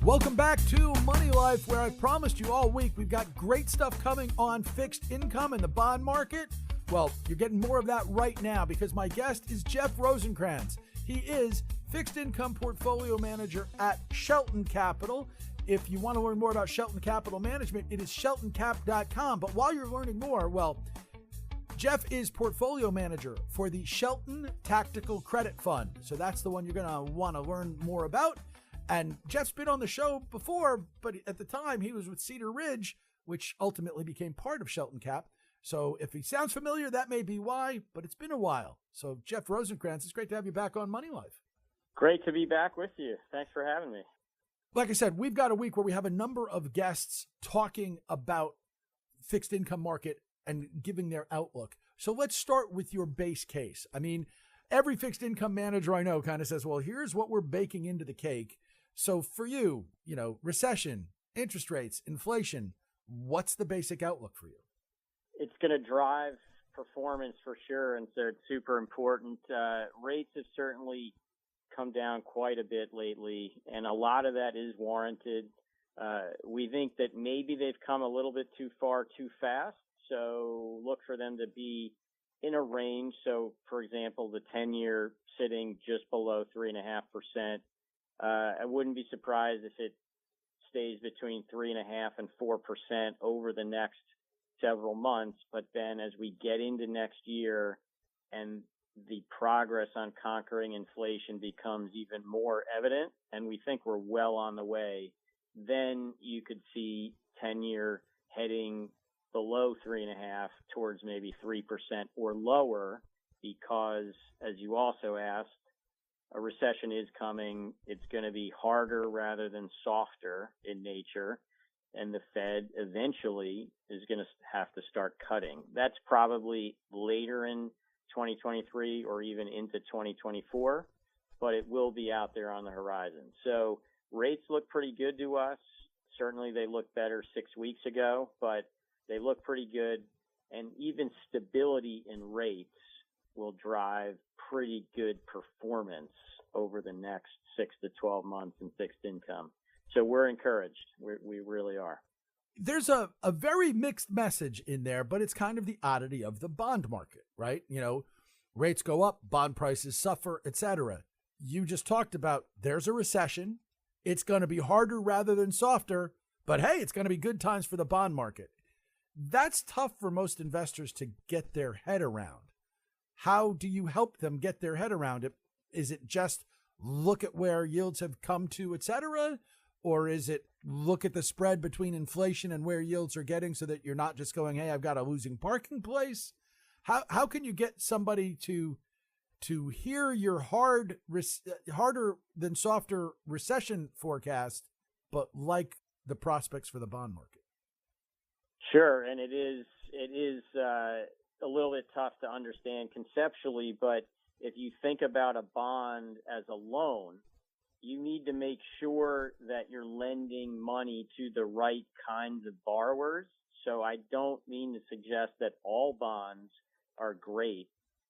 Welcome back to Money Life, where I promised you all week we've got great stuff coming on fixed income and the bond market. Well, you're getting more of that right now because my guest is Jeff Rosenkranz. He is fixed income portfolio manager at Shelton Capital. If you want to learn more about Shelton Capital Management, it is sheltoncap.com. But while you're learning more, well, Jeff is portfolio manager for the Shelton Tactical Credit Fund. So that's the one you're going to want to learn more about. And Jeff's been on the show before, but at the time he was with Cedar Ridge, which ultimately became part of Shelton Cap. So if he sounds familiar, that may be why, but it's been a while. So Jeff Rosenkranz, it's great to have you back on Money Life. Great to be back with you. Thanks for having me. Like I said, we've got a week where we have a number of guests talking about fixed income market and giving their outlook. So let's start with your base case. I mean, every fixed income manager I know kind of says, well, here's what we're baking into the cake. So for you, recession, interest rates, inflation, what's the basic outlook for you? It's going to drive performance for sure, and so it's super important. Rates have certainly come down quite a bit lately, and a lot of that is warranted. We think that maybe they've come a little bit too far too fast, so look for them to be in a range. So, for example, the 10-year sitting just below 3.5%. I wouldn't be surprised if it stays between 3.5% and 4% over the next several months. But then as we get into next year and the progress on conquering inflation becomes even more evident, and we think we're well on the way, then you could see 10-year heading below 3.5% towards maybe 3% or lower, because, as you also asked, a recession is coming. It's going to be harder rather than softer in nature, and the Fed eventually is going to have to start cutting. That's probably later in 2023 or even into 2024, but it will be out there on the horizon. So rates look pretty good to us. Certainly they look better 6 weeks ago, but they look pretty good, and even stability in rates will drive pretty good performance over the next 6 to 12 months in fixed income. So we're encouraged. We really are. There's a very mixed message in there, but it's kind of the oddity of the bond market, right? Rates go up, bond prices suffer, etc. You just talked about there's a recession. It's going to be harder rather than softer, but hey, it's going to be good times for the bond market. That's tough for most investors to get their head around. How do you help them get their head around it? Is it just look at where yields have come to, et cetera? Or is it look at the spread between inflation and where yields are getting so that you're not just going, hey, I've got a losing parking place? How can you get somebody to hear your harder than softer recession forecast, but like the prospects for the bond market? Sure, and it is a little bit tough to understand conceptually, but if you think about a bond as a loan, you need to make sure that you're lending money to the right kinds of borrowers. So I don't mean to suggest that all bonds are great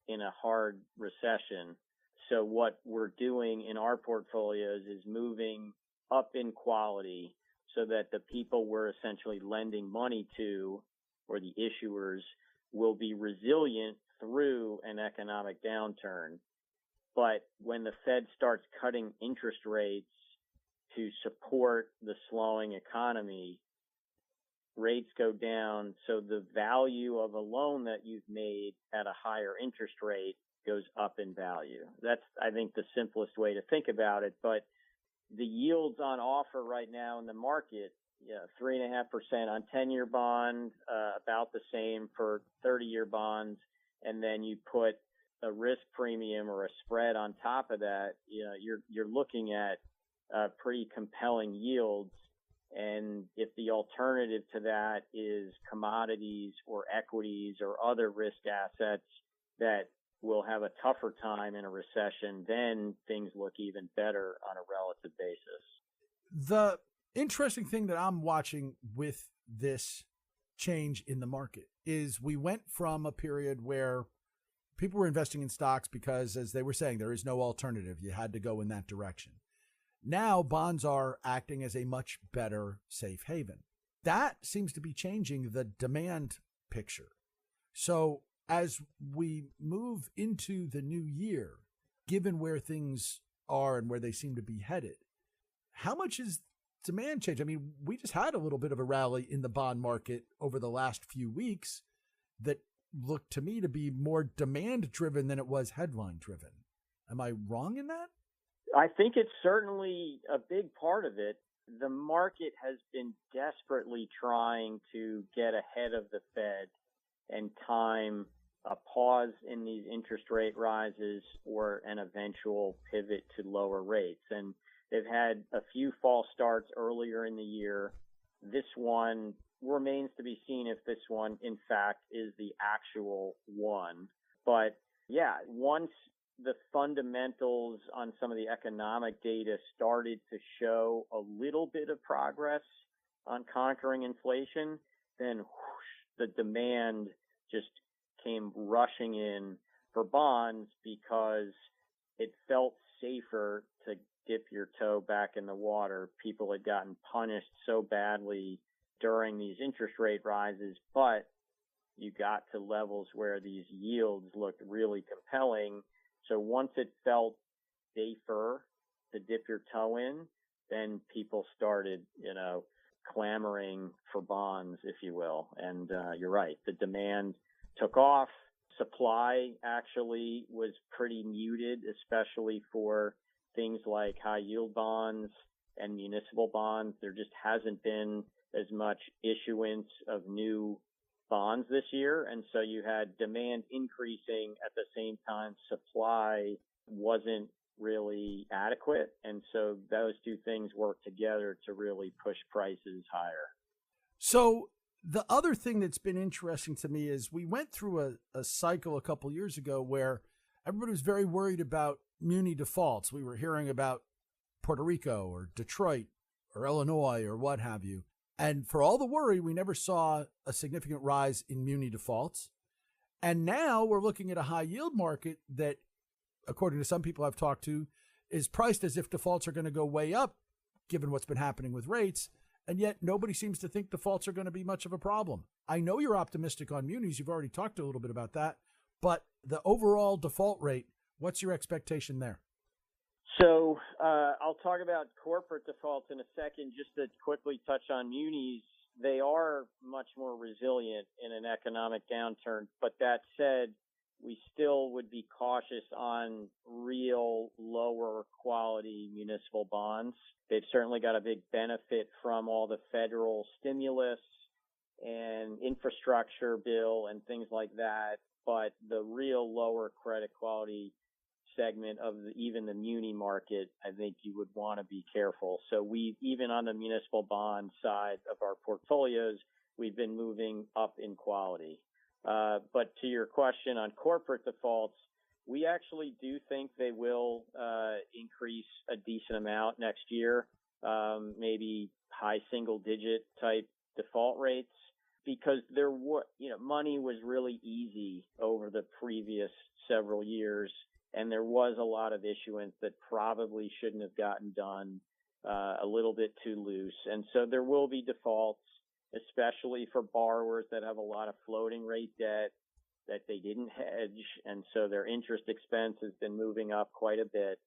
in a hard recession. So what we're doing in our portfolios is moving up in quality so that the people we're essentially lending money to, or the issuers, will be resilient through an economic downturn. But when the Fed starts cutting interest rates to support the slowing economy, rates go down. So the value of a loan that you've made at a higher interest rate goes up in value. That's, I think, the simplest way to think about it. But the yields on offer right now in the market, 3.5% on 10-year bond, about the same for 30-year bonds, and then you put a risk premium or a spread on top of that, you're looking at pretty compelling yields. And if the alternative to that is commodities or equities or other risk assets that will have a tougher time in a recession, then things look even better on a relative basis. The interesting thing that I'm watching with this change in the market is we went from a period where people were investing in stocks because, as they were saying, there is no alternative. You had to go in that direction. Now bonds are acting as a much better safe haven. That seems to be changing the demand picture. So as we move into the new year, given where things are and where they seem to be headed, how much is demand change? I mean, we just had a little bit of a rally in the bond market over the last few weeks that looked to me to be more demand driven than it was headline driven. Am I wrong in that? I think it's certainly a big part of it. The market has been desperately trying to get ahead of the Fed and time a pause in these interest rate rises or an eventual pivot to lower rates. And they've had a few false starts earlier in the year. This one remains to be seen if this one, in fact, is the actual one. But yeah, once the fundamentals on some of the economic data started to show a little bit of progress on conquering inflation, then whoosh, the demand just came rushing in for bonds because it felt safer to dip your toe back in the water. People had gotten punished so badly during these interest rate rises, but you got to levels where these yields looked really compelling. So once it felt safer to dip your toe in, then people started, clamoring for bonds, if you will. And you're right, the demand took off. Supply actually was pretty muted, especially for things like high yield bonds and municipal bonds. There just hasn't been as much issuance of new bonds this year. And so you had demand increasing at the same time supply wasn't really adequate. And so those two things work together to really push prices higher. So the other thing that's been interesting to me is we went through a cycle a couple years ago where everybody was very worried about muni defaults. We were hearing about Puerto Rico or Detroit or Illinois or what have you. And for all the worry, we never saw a significant rise in muni defaults. And now we're looking at a high yield market that, according to some people I've talked to, is priced as if defaults are going to go way up, given what's been happening with rates. And yet nobody seems to think defaults are going to be much of a problem. I know you're optimistic on munis. You've already talked a little bit about that. But the overall default rate, what's your expectation there? So I'll talk about corporate defaults in a second. Just to quickly touch on munis, they are much more resilient in an economic downturn. But that said, we still would be cautious on real lower quality municipal bonds. They've certainly got a big benefit from all the federal stimulus and infrastructure bill and things like that. But the real lower credit quality segment of even the muni market, I think you would want to be careful. So we, even on the municipal bond side of our portfolios, we've been moving up in quality. But to your question on corporate defaults, we actually do think they will increase a decent amount next year, maybe high single digit type default rates, because money was really easy over the previous several years. And there was a lot of issuance that probably shouldn't have gotten done, a little bit too loose. And so there will be defaults, especially for borrowers that have a lot of floating rate debt that they didn't hedge. And so their interest expense has been moving up quite a bit.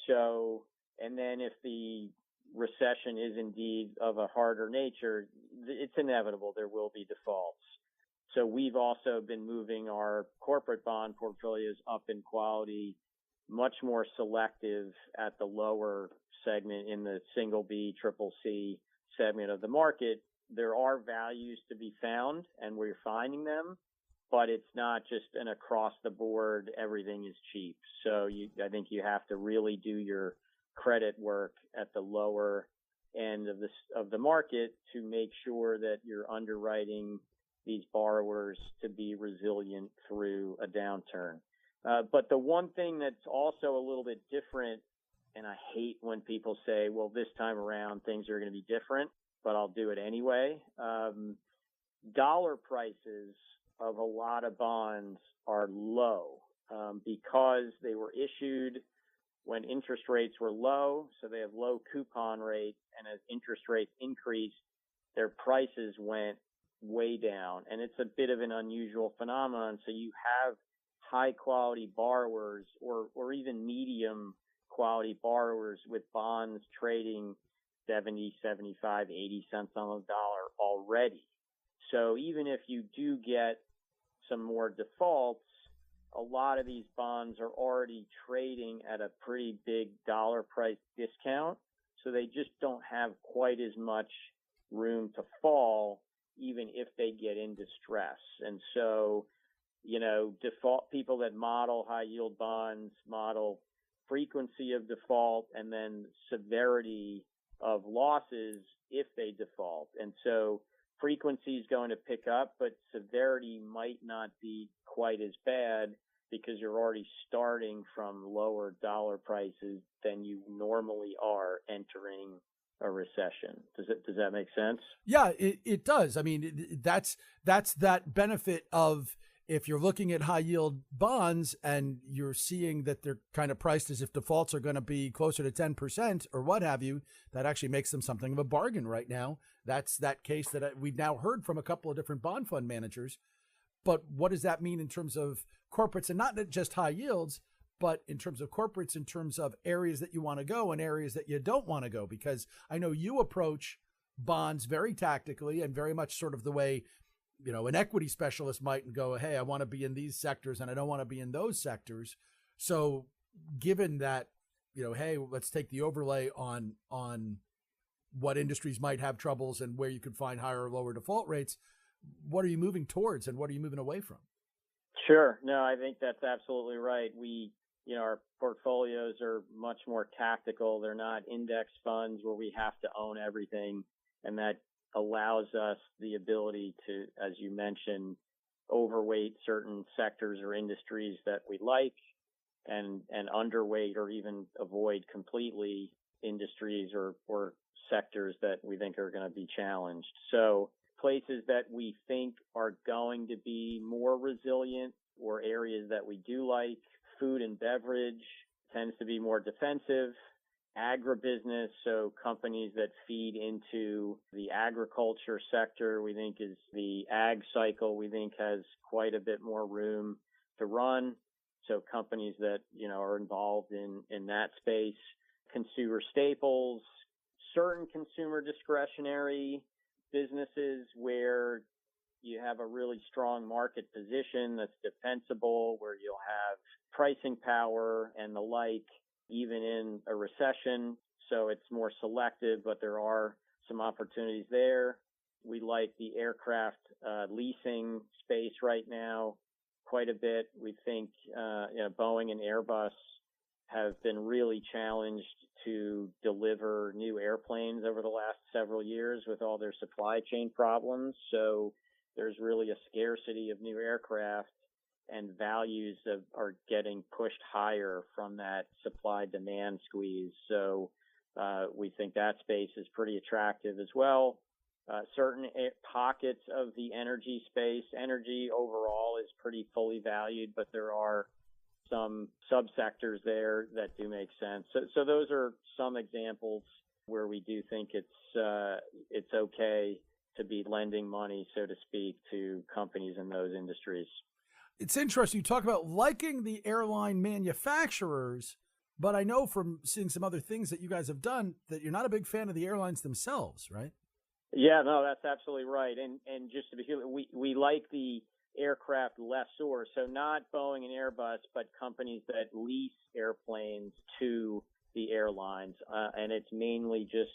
So, and then if the recession is indeed of a harder nature, it's inevitable there will be defaults. So we've also been moving our corporate bond portfolios up in quality, much more selective at the lower segment in the single B, triple C segment of the market. There are values to be found, and we're finding them, but it's not just an across the board, everything is cheap. So I think you have to really do your credit work at the lower end of the market to make sure that you're underwriting these borrowers to be resilient through a downturn. But the one thing that's also a little bit different, and I hate when people say, well, this time around things are going to be different, but I'll do it anyway. Dollar prices of a lot of bonds are low because they were issued when interest rates were low, so they have low coupon rates, and as interest rates increased, their prices went way down. And it's a bit of an unusual phenomenon. So you have high quality borrowers or even medium quality borrowers with bonds trading 70, 75, 80 cents on the dollar already. So even if you do get some more defaults, a lot of these bonds are already trading at a pretty big dollar price discount. So they just don't have quite as much room to fall, even if they get in distress. And so, default people that model high yield bonds model frequency of default and then severity of losses if they default. And so frequency is going to pick up, but severity might not be quite as bad because you're already starting from lower dollar prices than you normally are entering a recession. Does that make sense? Yeah, it does. I mean, that's that benefit of, if you're looking at high yield bonds and you're seeing that they're kind of priced as if defaults are going to be closer to 10% or what have you, that actually makes them something of a bargain right now. That's that case that we've now heard from a couple of different bond fund managers. But what does that mean in terms of corporates, and not just high yields, but in terms of corporates, in terms of areas that you want to go and areas that you don't want to go? Because I know you approach bonds very tactically and very much sort of the way, an equity specialist might go, hey, I want to be in these sectors and I don't want to be in those sectors. So given that, hey, let's take the overlay on what industries might have troubles and where you could find higher or lower default rates, what are you moving towards and what are you moving away from? Sure. No, I think that's absolutely right. Our portfolios are much more tactical. They're not index funds where we have to own everything. And that allows us the ability to, as you mentioned, overweight certain sectors or industries that we like and underweight or even avoid completely industries or sectors that we think are going to be challenged. So places that we think are going to be more resilient or areas that we do like, food and beverage tends to be more defensive. Agribusiness, so companies that feed into the agriculture sector, we think is the ag cycle, we think has quite a bit more room to run. So companies that, are involved in that space, consumer staples, certain consumer discretionary businesses where you have a really strong market position that's defensible, where you'll have pricing power and the like, even in a recession. So it's more selective, but there are some opportunities there. We like the aircraft leasing space right now quite a bit. We think Boeing and Airbus have been really challenged to deliver new airplanes over the last several years with all their supply chain problems. So there's really a scarcity of new aircraft, and values are getting pushed higher from that supply-demand squeeze. So we think that space is pretty attractive as well. Certain pockets of the energy space, energy overall is pretty fully valued, but there are some subsectors there that do make sense. So those are some examples where we do think it's okay to be lending money, so to speak, to companies in those industries. It's interesting. You talk about liking the airline manufacturers, but I know from seeing some other things that you guys have done that you're not a big fan of the airlines themselves, right? Yeah, no, that's absolutely right. And just to be clear, we like the aircraft lessors, so not Boeing and Airbus, but companies that lease airplanes to the airlines. And it's mainly just,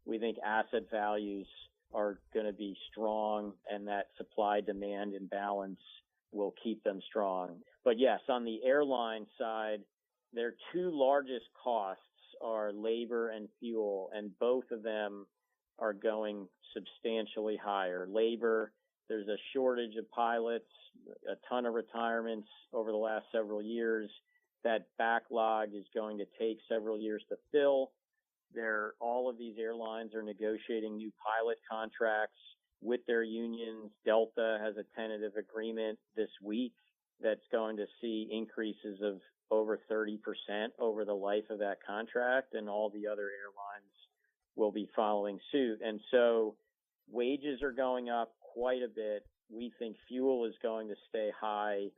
we think asset values are going to be strong and that supply-demand imbalance will keep them strong. But yes, on the airline side, their two largest costs are labor and fuel, and both of them are going substantially higher. Labor, there's a shortage of pilots, a ton of retirements over the last several years. That backlog is going to take several years to fill. All of these airlines are negotiating new pilot contracts with their unions. Delta has a tentative agreement this week that's going to see increases of over 30% over the life of that contract, and all the other airlines will be following suit. And so wages are going up quite a bit. We think fuel is going to stay high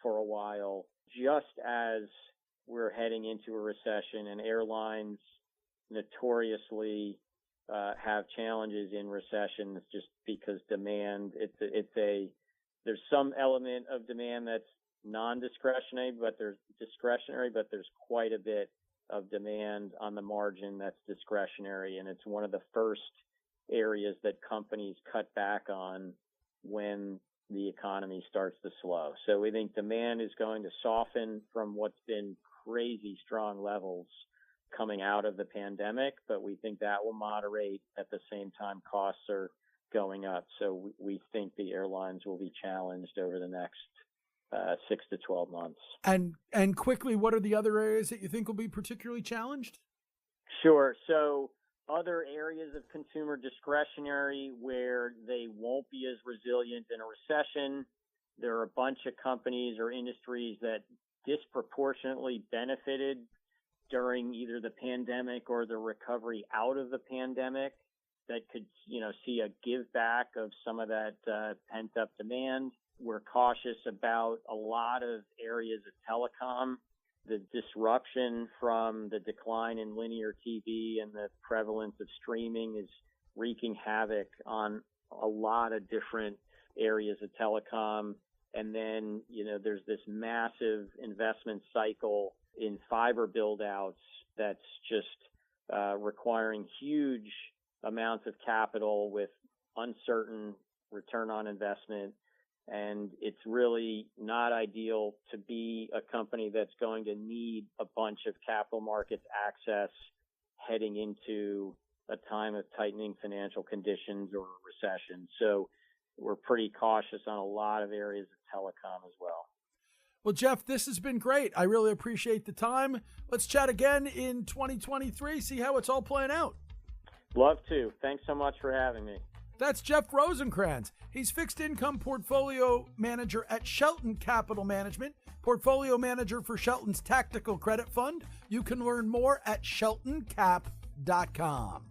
for a while, just as we're heading into a recession, and airlines notoriously have challenges in recessions just because demand, there's some element of demand that's non-discretionary, but there's quite a bit of demand on the margin that's discretionary, and it's one of the first areas that companies cut back on when the economy starts to slow. So we think demand is going to soften from what's been crazy strong levels coming out of the pandemic, but we think that will moderate. At the same time, costs are going up. So we think the airlines will be challenged over the next 6 to 12 months. And quickly, what are the other areas that you think will be particularly challenged? Sure. So other areas of consumer discretionary where they won't be as resilient in a recession, there are a bunch of companies or industries that disproportionately benefited during either the pandemic or the recovery out of the pandemic that could, see a give back of some of that pent up demand. We're cautious about a lot of areas of telecom. The disruption from the decline in linear TV and the prevalence of streaming is wreaking havoc on a lot of different areas of telecom. And then, there's this massive investment cycle in fiber build-outs that's just requiring huge amounts of capital with uncertain return on investment. And it's really not ideal to be a company that's going to need a bunch of capital markets access heading into a time of tightening financial conditions or a recession. So we're pretty cautious on a lot of areas of telecom as well. Well, Jeff, this has been great. I really appreciate the time. Let's chat again in 2023, see how it's all playing out. Love to. Thanks so much for having me. That's Jeff Rosenkranz. He's fixed income portfolio manager at Shelton Capital Management, portfolio manager for Shelton's Tactical Credit Fund. You can learn more at sheltoncap.com.